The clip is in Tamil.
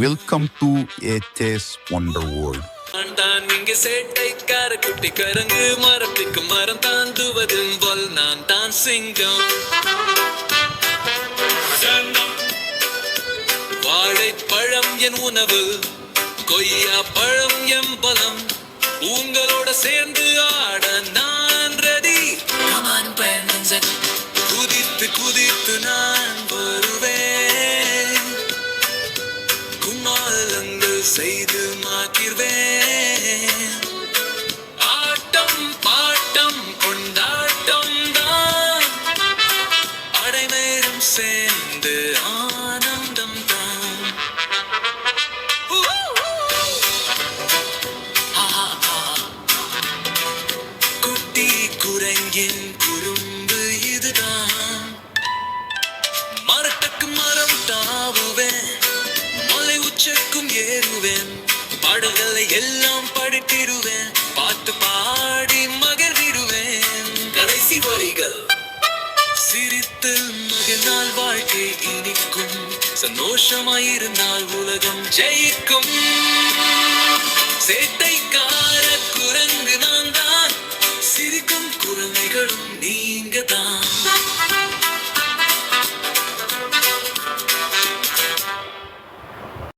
Welcome to HS Wonder World. நான் இங்கே சேட்டைக்கார குட்டி கரங்கு மரத்துக்கு மரம் தாண்டுவதும் போல் நான் தான் சிங்கம். வாழைப்பழம் என் உணவு, கொய்யா பழம் என் பலம், உங்களோட சேர்ந்து ஆட நான் ரெடி. குதித்து குதித்து நான் வருவேன், கும்மாளங்கள் செய்து மாற்றிடுவேன். ஆட்டம் பாட்டம் கொண்டாட்டம் தான், அடைமேலும் சேர்ந்து ஆனந்தம் தான். குட்டி குரங்கின் குறும்பு இதுதான், மரத்துக்கு மரம் தாவுவேன், மலை உச்சக்கும் ஏறுவேன், பாடல்களை எல்லாம் படித்திடுவேன், பாட்டு பாடி மகிழ்ந்திடுவேன். கடைசி வரிகள் சிரித்து மகிழ்ந்தால் வாழ்க்கை இனிக்கும், சந்தோஷமாயிருந்தால் உலகம் ஜெயிக்கும். சேட்டை